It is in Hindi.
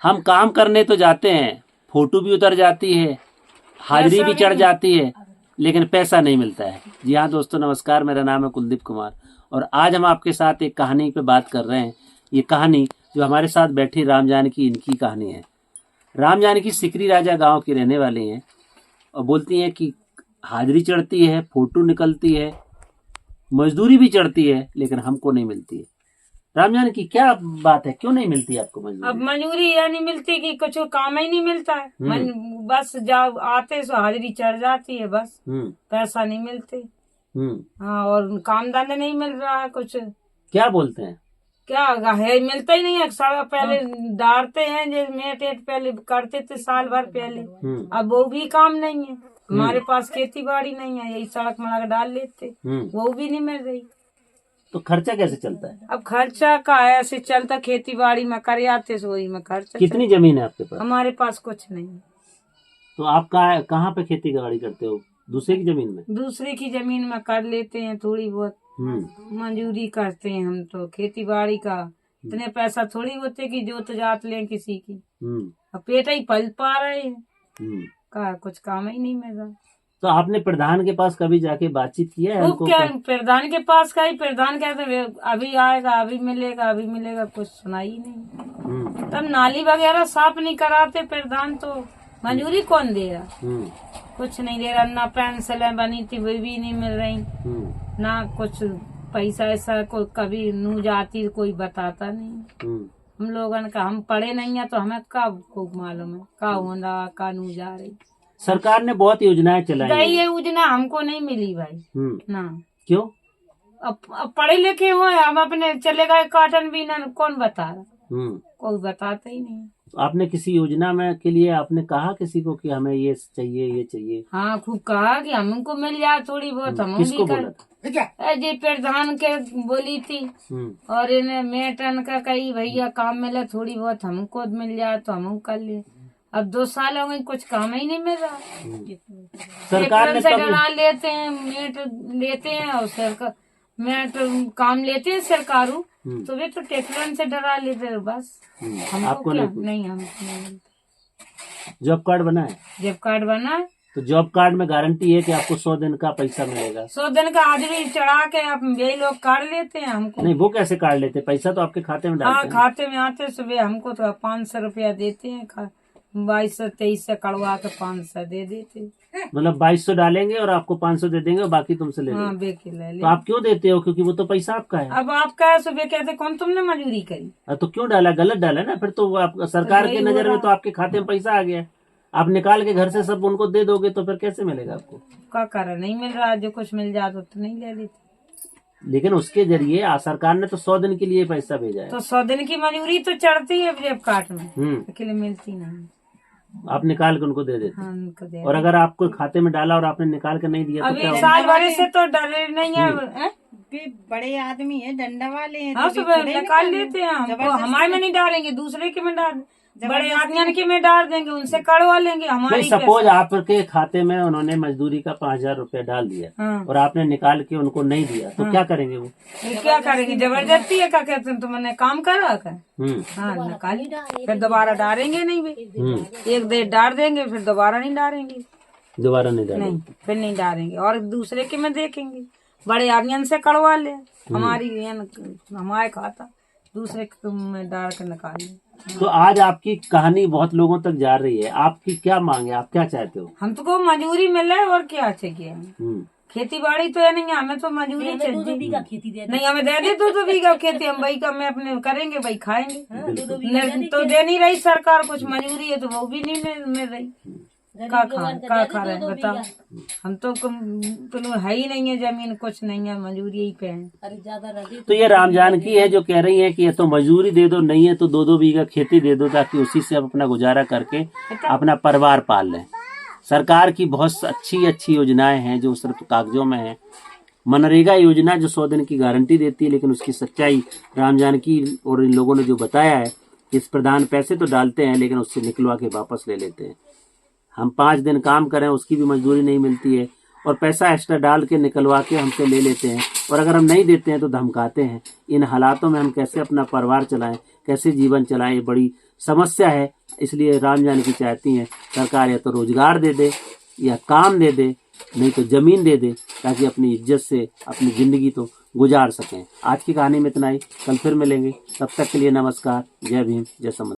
हम काम करने तो जाते हैं, फोटो भी उतर जाती है, हाजिरी भी चढ़ जाती है, लेकिन पैसा नहीं मिलता है। जी हाँ दोस्तों, नमस्कार, मेरा नाम है कुलदीप कुमार और आज हम आपके साथ एक कहानी पे बात कर रहे हैं। ये कहानी जो हमारे साथ बैठी राम जानकी, इनकी कहानी है। राम जानकी सिकरी राजा गांव की रहने वाली हैं और बोलती हैं कि हाजिरी चढ़ती है, फोटो निकलती है, मजदूरी भी चढ़ती है, लेकिन हमको नहीं मिलती है। राम जानकी, क्या बात है, क्यों नहीं मिलती आपको मजदूरी? अब मजदूरी या नहीं मिलती कि कुछ काम ही नहीं मिलता है। बस जब आते सो हाजिरी चढ़ जाती है, बस पैसा नहीं मिलते। हाँ, और काम धंधे नहीं मिल रहा है कुछ। क्या बोलते हैं? क्या है, मिलता ही नहीं है। सारा पहले डालते हैं, जो मेट पहले करते थे साल भर पहले, अब वो भी काम नहीं है। हमारे पास खेती बाड़ी नहीं है, यही सड़क में लगा डाल लेते, वो भी नहीं मिल रही। तो खर्चा कैसे चलता है? अब खर्चा का ऐसे चलता, खेती बाड़ी में कर आते सो वही में खर्चा। कितनी जमीन है आपके पास? हमारे पास कुछ नहीं। तो आप कहाँ पे खेती बाड़ी करते हो? दूसरे की जमीन में? दूसरे की जमीन में कर लेते हैं, थोड़ी बहुत मंजूरी करते हैं हम तो। खेती बाड़ी का इतने पैसा थोड़ी होते कि जोत जात लें किसी की। अब पेट ही पल पा रहे हैं, का कुछ काम ही नहीं मिल रहा। तो आपने प्रधान के पास कभी जाके बातचीत किया है? क्या प्रधान के पास का ही, प्रधान कहते अभी आएगा, अभी मिलेगा, अभी मिलेगा, कुछ सुनाई ही नहीं। तब नाली वगैरह साफ नहीं कराते प्रधान, तो मंजूरी कौन दे रहा? कुछ नहीं दे रहा। ना पेंसिलें बनी थी वो भी नहीं मिल रही, ना कुछ पैसा ऐसा कोई कभी नू जाती कोई बताता नहीं। हम लोगों का, हम पढ़े नहीं है तो हमें कब खूब मालूम है का होना का नू जा रही। सरकार ने बहुत योजनाएं चलाई हैं। ये योजना हमको नहीं मिली भाई। ना क्यों? अब पढ़े लिखे हुए हम अपने चले गए काटन भी ना, कौन बता रहा? कोई बताता ही नहीं। आपने किसी योजना में के लिए आपने कहा किसी को कि हमें ये चाहिए, ये चाहिए? हाँ, खूब कहा कि हमको मिल जाए थोड़ी बहुत। हम किसको बोला था? जी प्रधान के बोली थी, और इन्हें मेटन का कही भैया काम मिले थोड़ी बहुत हमको मिल जाए तो हम कर ले। अब 2 साल हो गए, कुछ काम ही नहीं मिल रहा। सरकार ने से डरा लेते हैं, मेट लेते हैं और सरकार मेट काम लेते हैं सरकारों, तो वे तो टेक्टर से डरा लेते हैं बस। हमको नहीं, हम जॉब कार्ड बना है? जॉब कार्ड बना है तो जॉब कार्ड में गारंटी है कि आपको 100 दिन का पैसा मिलेगा? 100 दिन का हाजिरी चढ़ा के आप यही लोग काट लेते हैं हमको। नहीं, वो कैसे काट लेते? पैसा तो आपके खाते में डालते हैं। खाते में आते सुबह हमको तो 500 रुपया देते हैं, 2200-2300 कड़वा के 500 दे देते। मतलब 2200 डालेंगे और आपको 500 दे देंगे और बाकी तुमसे ले हाँ, लेंगे। ले। तो आप क्यों देते हो? क्योंकि वो तो पैसा आपका है। अब आपका है, सुबह कहते कौन तुमने मजदूरी करी? तो क्यों डाला? गलत डाला ना फिर तो। आप सरकार की नजर में तो आपके खाते में पैसा आ गया, आप निकाल के घर से सब उनको दे दोगे तो फिर कैसे मिलेगा आपको? क्या कारण नहीं मिल रहा, जो कुछ मिल जाता तो नहीं ले लेते। लेकिन उसके जरिए सरकार ने तो 100 दिन के लिए पैसा भेजा है। तो 100 दिन की मजदूरी तो चढ़ती है जेब काट में, अकेले मिलती नहीं। आप निकाल के उनको दे देते। हाँ, उनको दे। और अगर आपको खाते में डाला और आपने निकाल के नहीं दिया तो क्या होगा? साल भर से तो डरे नहीं है। बड़े आदमी है, डंडा वाले हैं, हाँ, सुबह निकाल लेते हैं। हमारे में नहीं डालेंगे, दूसरे के में डाल, बड़े आदमी के में डाल देंगे, उनसे कड़वा लेंगे। हमारी सपोज आपके खाते में उन्होंने मजदूरी का 5000 रुपया डाल दिया और आपने निकाल के उनको नहीं दिया तो क्या करेंगे वो? क्या करेंगे? जबरदस्ती है, क्या कहते हैं, तुमने काम करा कर। हाँ, निकाल, फिर दोबारा डालेंगे नहीं भाई। एक देर डाल देंगे, फिर दोबारा नहीं डालेंगे। दोबारा नहीं डालेंगे? नहीं, फिर नहीं डालेंगे और दूसरे के में देखेंगे। बड़े आदमी से कड़वा ले, हमारे खाता दूसरे में डाल कर निकाल। तो आज आपकी कहानी बहुत लोगों तक जा रही है, आपकी क्या मांग है, आप क्या चाहते हो? हम तो मजदूरी मिले और क्या चाहिए। खेती बाड़ी तो है नहीं, हमें तो मजदूरी चाहिए। 2 बीघा खेती दे नहीं, हमें दे दे 2 बीघा खेती, हम वही का में अपने करेंगे, वही खाएंगे। तो दे नहीं रही सरकार, कुछ मजदूरी है तो वो भी नहीं मिल रही। का खा रहे हैं बताओ? हम तो है ही नहीं है जमीन, कुछ नहीं है, मजदूरी ही पे है। तो ये राम जानकी है जो कह रही है कि ये तो मजदूरी दे दो, नहीं है तो 2-2 बीघा खेती दे दो ताकि उसी से आप अपना गुजारा करके अपना परिवार पाल लें। सरकार की बहुत अच्छी योजनाएं हैं जो सिर्फ कागजों में है। मनरेगा योजना जो 100 दिन की गारंटी देती है, लेकिन उसकी सच्चाई राम जानकी और इन लोगों ने जो बताया है, इस प्रधान पैसे तो डालते हैं लेकिन उससे निकलवा के वापस ले लेते हैं। हम 5 दिन काम करें उसकी भी मजदूरी नहीं मिलती है और पैसा एक्स्ट्रा डाल के निकलवा के हमसे ले लेते हैं, और अगर हम नहीं देते हैं तो धमकाते हैं। इन हालातों में हम कैसे अपना परिवार चलाएं, कैसे जीवन चलाएं, ये बड़ी समस्या है। इसलिए राम जानकी चाहती हैं सरकार या तो रोजगार दे दे या काम दे दे, नहीं तो जमीन दे दे, ताकि अपनी इज्जत से अपनी जिंदगी तो गुजार सकें। आज की कहानी में इतना ही, कल फिर मिलेंगे, तब तक के लिए नमस्कार, जय भीम, जय समर्थ।